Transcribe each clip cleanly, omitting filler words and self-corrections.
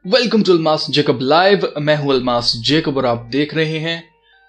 Welcome to Almas Jacob लाइव। मैं हूं अलमास जेकब और आप देख रहे हैं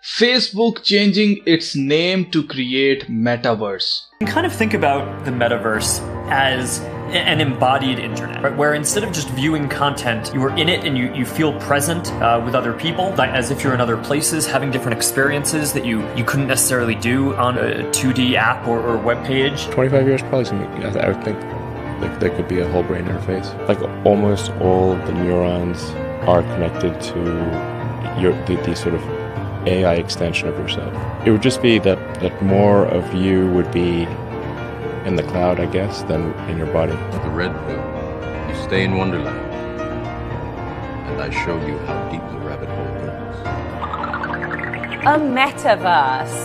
Facebook changing its name to create metaverse. You can kind of think about the metaverse as an embodied internet, right? Where instead of just viewing content, you are in it and you feel present with other people, like as if you're in other places, having different experiences that you couldn't necessarily do on a 2D app or web page. 25 years probably something. I would think like there could be a whole brain interface. Like almost all the neurons are connected to the sort of AI extension of yourself. It would just be that more of you would be in the cloud, I guess, than in your body. The red pill. You stay in Wonderland, and I show you how deep the rabbit hole goes. A metaverse.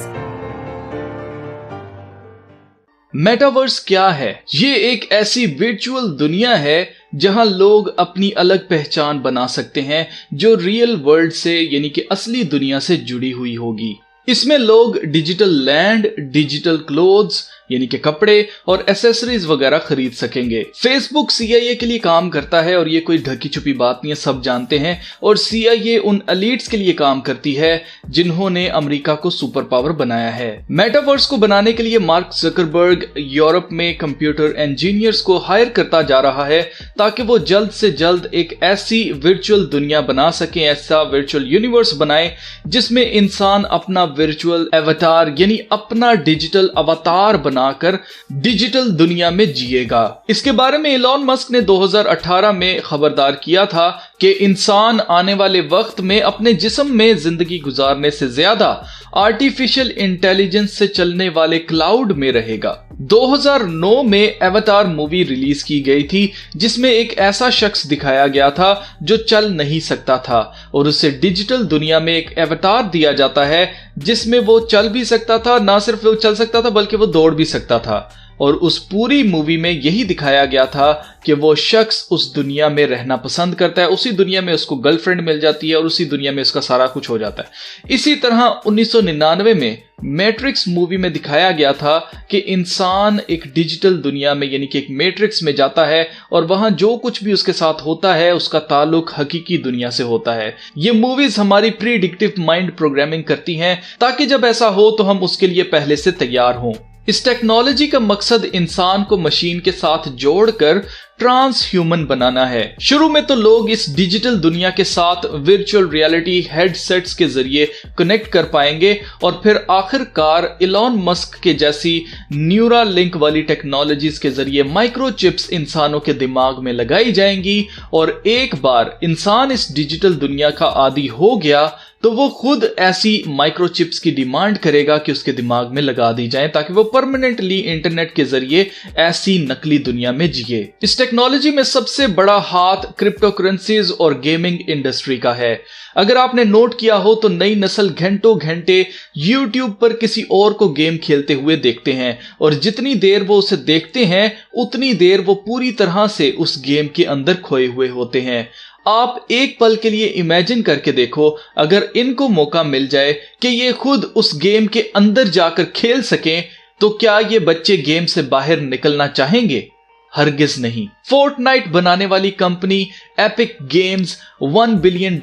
Metaverse क्या है? ये एक ऐसी virtual दुनिया है जहां लोग अपनी अलग पहचान बना सकते हैं जो रियल वर्ल्ड से यानी कि असली दुनिया से जुड़ी हुई होगी। इसमें लोग डिजिटल लैंड, डिजिटल क्लोथ्स यानी कि कपड़े और एसेसरीज वगैरह खरीद सकेंगे। फेसबुक CIA के लिए काम करता है और ये कोई ढकी छुपी बात नहीं है, सब जानते हैं। और CIA उन एलीट्स के लिए काम करती है जिन्होंने अमेरिका को सुपर पावर बनाया है। मेटावर्स को बनाने के लिए मार्क ज़करबर्ग यूरोप में कंप्यूटर इंजीनियर्स को हायर करता जा रहा है ताकि वो जल्द से जल्द एक ऐसी वर्चुअल दुनिया बना सके, ऐसा वर्चुअल यूनिवर्स बनाए जिसमें इंसान अपना वर्चुअल एवतार यानी अपना डिजिटल अवतार बनाकर डिजिटल दुनिया में जिएगा। इसके बारे में एलन मस्क ने 2018 में खबरदार किया था कि इंसान आने वाले वक्त में अपने जिस्म में जिंदगी गुजारने से ज्यादा आर्टिफिशियल इंटेलिजेंस से चलने वाले क्लाउड में रहेगा। 2009 में एवतार मूवी रिलीज की गई थी जिसमें एक ऐसा शख्स दिखाया गया था जो चल नहीं सकता था और उसे डिजिटल दुनिया में एक एवतार दिया जाता है जिसमें वो चल भी सकता था, ना सिर्फ वो चल सकता था बल्कि वो दौड़ भी सकता था। और उस पूरी मूवी में यही दिखाया गया था कि वो शख्स उस दुनिया में रहना पसंद करता है, उसी दुनिया में उसको गर्लफ्रेंड मिल जाती है और उसी दुनिया में उसका सारा कुछ हो जाता है। इसी तरह 1999 में मैट्रिक्स मूवी में दिखाया गया था कि इंसान एक डिजिटल दुनिया में यानी कि एक मैट्रिक्स में जाता है और वहां जो कुछ भी उसके साथ होता है उसका ताल्लुक हकीकी दुनिया से होता है। ये मूवीज हमारी प्रीडिक्टिव माइंड प्रोग्रामिंग करती हैं ताकि जब ऐसा हो तो हम उसके लिए पहले से तैयार हों। इस टेक्नोलॉजी का मकसद इंसान को मशीन के साथ जोड़कर ट्रांस ह्यूमन बनाना है। शुरू में तो लोग इस डिजिटल दुनिया के साथ वर्चुअल रियलिटी हेडसेट्स के जरिए कनेक्ट कर पाएंगे और फिर आखिरकार एलन मस्क के जैसी न्यूरा लिंक वाली टेक्नोलॉजीज के जरिए माइक्रोचिप्स इंसानों के दिमाग में लगाई जाएंगी और एक बार इंसान इस डिजिटल दुनिया का आदी हो गया तो वो खुद ऐसी माइक्रोचिप्स की डिमांड करेगा कि उसके दिमाग में लगा दी जाए ताकि वो परमानेंटली इंटरनेट के जरिए ऐसी नकली दुनिया में जिए। इस टेक्नोलॉजी में सबसे बड़ा हाथ क्रिप्टो करेंसीज और गेमिंग इंडस्ट्री का है। अगर आपने नोट किया हो तो नई नस्ल घंटों घंटे YouTube पर किसी और को गेम खेलते हुए देखते हैं और जितनी देर वो उसे देखते हैं उतनी देर वो पूरी तरह से उस गेम के अंदर खोए हुए होते हैं। आप एक पल के लिए इमेजिन करके देखो, अगर इनको मौका मिल जाए कि ये खुद उस गेम के अंदर जाकर खेल सकें तो क्या ये बच्चे गेम से बाहर निकलना चाहेंगे? हरगिज नहीं। फोर्टनाइट बनाने वाली company epic games $1 billion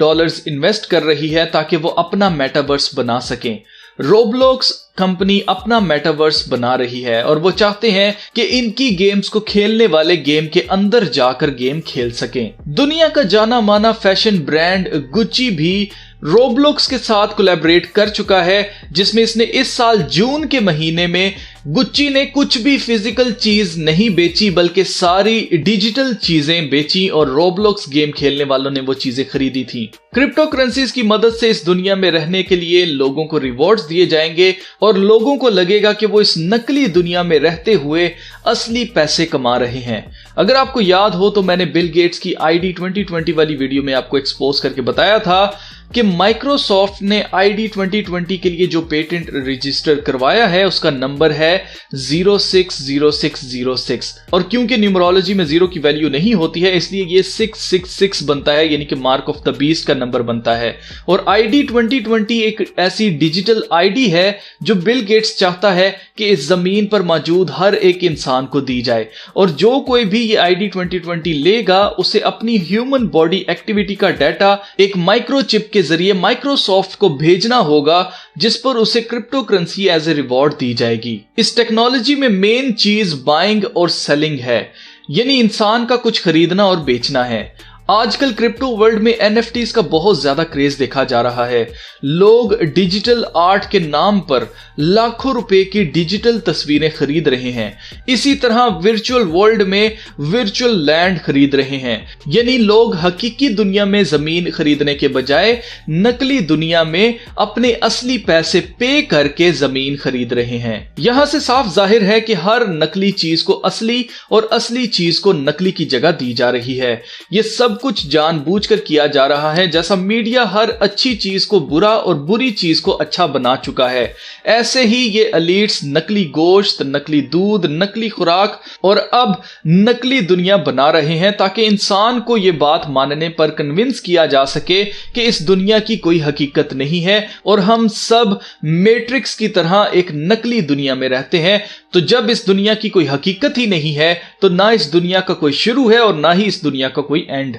invest कर रही है ताकि वो अपना मेटावर्स बना सकें। रोब्लॉक्स कंपनी अपना मेटावर्स बना रही है और वो चाहते हैं कि इनकी गेम्स को खेलने वाले गेम के अंदर जाकर गेम खेल सकें। दुनिया का जाना माना फैशन ब्रांड गुच्ची भी रोब्लॉक्स के साथ कोलैबोरेट कर चुका है जिसमें इसने इस साल जून के महीने में गुच्ची ने कुछ भी फिजिकल चीज नहीं बेची बल्कि सारी डिजिटल चीजें बेची और रोब्लॉक्स गेम खेलने वालों ने वो चीजें खरीदी थी। क्रिप्टो करेंसीज की मदद से इस दुनिया में रहने के लिए लोगों को रिवॉर्ड्स दिए जाएंगे और लोगों को लगेगा कि वो इस नकली दुनिया में रहते हुए असली पैसे कमा रहे हैं। अगर आपको याद हो तो मैंने बिल गेट्स की ID 2020 वाली वीडियो में आपको एक्सपोज करके बताया था कि माइक्रोसॉफ्ट ने ID 2020 के लिए जो पेटेंट रजिस्टर करवाया है उसका नंबर है 060606 और क्योंकि न्यूमरोलॉजी में 0 की वैल्यू नहीं होती है इसलिए ये 666 बनता है, यानी कि मार्क ऑफ द बीस्ट का नंबर बनता है। और ID 2020 एक ऐसी डिजिटल ID है जो बिल गेट्स चाहता है कि इस जमीन पर मौजूद हर एक इंसान को दी जाए और जो कोई भी ये ID 2020 लेगा उसे अपनी ह्यूमन बॉडी एक्टिविटी का डाटा एक माइक्रोचिप के जरिए माइक्रोसॉफ्ट को भेजना होगा जिस पर उसे cryptocurrency as a reward दी जाएगी। इस टेक्नोलॉजी में मेन चीज बाइंग और सेलिंग है, यानी इंसान का कुछ खरीदना और बेचना है। आजकल क्रिप्टो वर्ल्ड में NFTs का बहुत ज्यादा क्रेज देखा जा रहा है। लोग डिजिटल आर्ट के नाम पर लाखों रुपए की डिजिटल तस्वीरें खरीद रहे हैं। इसी तरह वर्चुअल वर्ल्ड में वर्चुअल लैंड खरीद रहे हैं, यानी लोग हकीकी दुनिया में जमीन खरीदने के बजाय नकली दुनिया में अपने असली पैसे पे करके जमीन खरीद रहे हैं। यहां से साफ जाहिर है कि हर नकली चीज को असली और असली चीज को नकली की जगह दी जा रही है। यह सब कुछ जानबूझकर किया जा रहा है, जैसा मीडिया हर अच्छी चीज को बुरा और बुरी चीज को अच्छा बना चुका है। ऐसे ही ये एलीट्स नकली गोश्त, नकली दूध, नकली खुराक और अब नकली दुनिया बना रहे हैं ताकि इंसान को यह बात मानने पर कन्विंस किया जा सके कि इस दुनिया की कोई हकीकत नहीं है और हम सब मैट्रिक्स की तरह एक नकली दुनिया में रहते हैं। तो जब इस दुनिया की कोई हकीकत ही नहीं है तो ना इस दुनिया का कोई शुरू है और ना ही इस दुनिया का कोई एंड।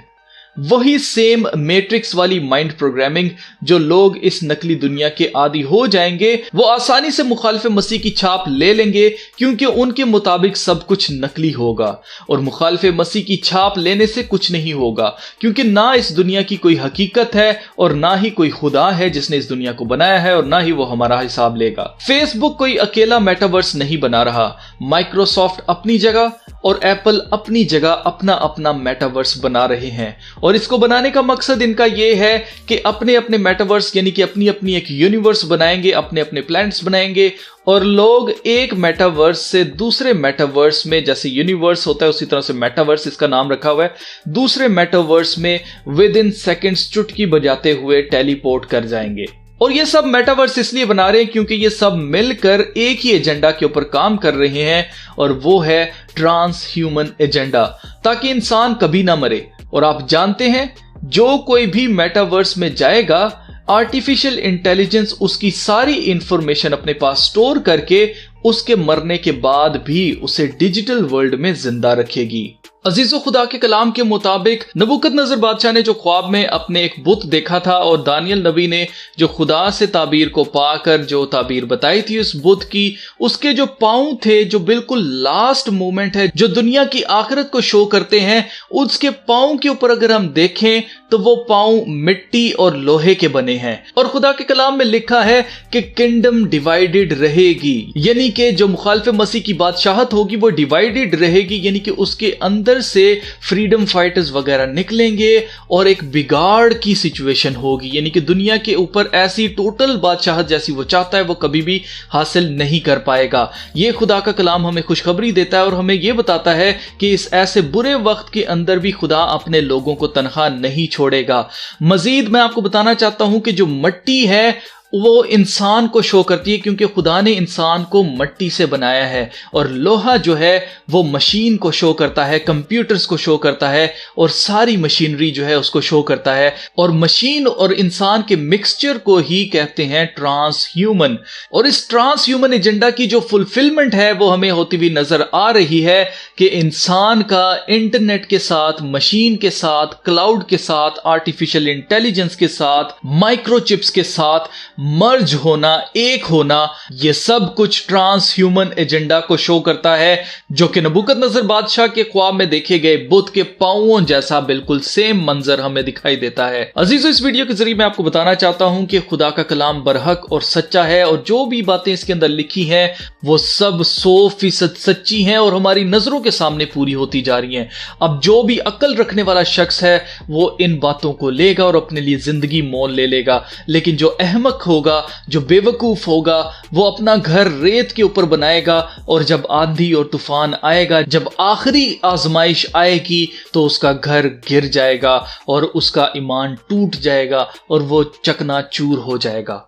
वही सेम मैट्रिक्स वाली माइंड प्रोग्रामिंग जो लोग इस नकली दुनिया के आदी हो जाएंगे वो आसानी से मुखालिफ मसीह की छाप ले लेंगे क्योंकि उनके मुताबिक सब कुछ नकली होगा। और मुखालिफ मसीह की छाप लेने से कुछ नहीं होगा क्योंकि ना इस दुनिया की कोई हकीकत है और ना ही कोई खुदा है जिसने इस दुनिया को बनाया है और ना ही वो हमारा हिसाब लेगा। फेसबुक कोई अकेला मेटावर्स नहीं बना रहा। माइक्रोसॉफ्ट अपनी जगह और एप्पल अपनी जगह अपना अपना मेटावर्स बना रहे हैं और इसको बनाने का मकसद इनका यह है कि अपने अपने मेटावर्स यानी कि अपनी अपनी एक यूनिवर्स बनाएंगे, अपने अपने प्लैनेट्स बनाएंगे और लोग एक मेटावर्स से दूसरे मेटावर्स में, जैसे यूनिवर्स होता है उसी तरह से मेटावर्स इसका नाम रखा हुआ है, दूसरे मेटावर्स में विद इन सेकेंड्स चुटकी बजाते हुए टेलीपोर्ट कर जाएंगे। और ये सब मेटावर्स इसलिए बना रहे हैं क्योंकि ये सब मिलकर एक ही एजेंडा के ऊपर काम कर रहे हैं और वो है ट्रांस ह्यूमन एजेंडा, ताकि इंसान कभी ना मरे। और आप जानते हैं जो कोई भी मेटावर्स में जाएगा आर्टिफिशियल इंटेलिजेंस उसकी सारी इंफॉर्मेशन अपने पास स्टोर करके उसके मरने के बाद भी उसे डिजिटल वर्ल्ड में जिंदा रखेगी। अजीजो, खुदा के कलाम के मुताबिक नबूकदनेस्सर बादशाह ने जो ख्वाब में अपने एक बुत देखा था और दानियल नबी ने जो खुदा से ताबीर को पाकर जो ताबीर बताई थी उस बुत की, उसके जो पांव थे जो बिल्कुल लास्ट मोमेंट है जो दुनिया की आखिरत को शो करते हैं, उसके पांव के ऊपर अगर हम देखें तो वो पांव मिट्टी और लोहे के बने हैं। और खुदा के कलाम में लिखा है कि किंगडम डिवाइडेड रहेगी, यानी कि जो मुखालिफ मसीह की बादशाहत होगी वो डिवाइडेड रहेगी, यानी कि उसके अंदर से फ्रीडम फाइटर्स वगैरह निकलेंगे और एक बिगाड़ की सिचुएशन होगी, यानी कि दुनिया के ऊपर ऐसी टोटल बादशाहत जैसी वो चाहता है वो कभी भी हासिल नहीं कर पाएगा। ये खुदा का कलाम हमें खुशखबरी देता है और हमें यह बताता है कि इस ऐसे बुरे वक्त के अंदर भी खुदा अपने लोगों को तनहा नहीं छोड़ेगा। मजीद मैं आपको बताना चाहता हूं कि जो मिट्टी है वो इंसान को शो करती है क्योंकि खुदा ने इंसान को मिट्टी से बनाया है, और लोहा जो है वो मशीन को शो करता है, कंप्यूटर्स को शो करता है और सारी मशीनरी जो है उसको शो करता है। और मशीन और इंसान के मिक्सचर को ही कहते हैं ट्रांस ह्यूमन। और इस ट्रांस ह्यूमन एजेंडा की जो फुलफिलमेंट है वो हमें होती हुई नजर आ रही है कि इंसान का इंटरनेट के साथ, मशीन के साथ, क्लाउड के साथ, आर्टिफिशियल इंटेलिजेंस के साथ, माइक्रोचिप्स के साथ मर्ज होना, एक होना, यह सब कुछ ट्रांस ह्यूमन एजेंडा को शो करता है जो कि नबूकदनेस्सर बादशाह के ख्वाब में देखे गए बुत के पांवों जैसा बिल्कुल सेम मंजर हमें दिखाई देता है। अजीजों, इस वीडियो के जरिए मैं आपको बताना चाहता हूं कि खुदा का कलाम बरहक और सच्चा है और जो भी बातें इसके अंदर लिखी हैं वो सब 100% सच्ची हैं और हमारी नजरों के सामने पूरी होती जा रही हैं। अब जो भी अक्ल रखने वाला शख्स है वो इन बातों को लेगा और अपने लिए जिंदगी मोल ले लेगा, लेकिन जो अहमक होगा, जो बेवकूफ होगा, वो अपना घर रेत के ऊपर बनाएगा और जब आंधी और तूफान आएगा, जब आखिरी आजमाइश आएगी तो उसका घर गिर जाएगा और उसका ईमान टूट जाएगा और वो चकनाचूर हो जाएगा।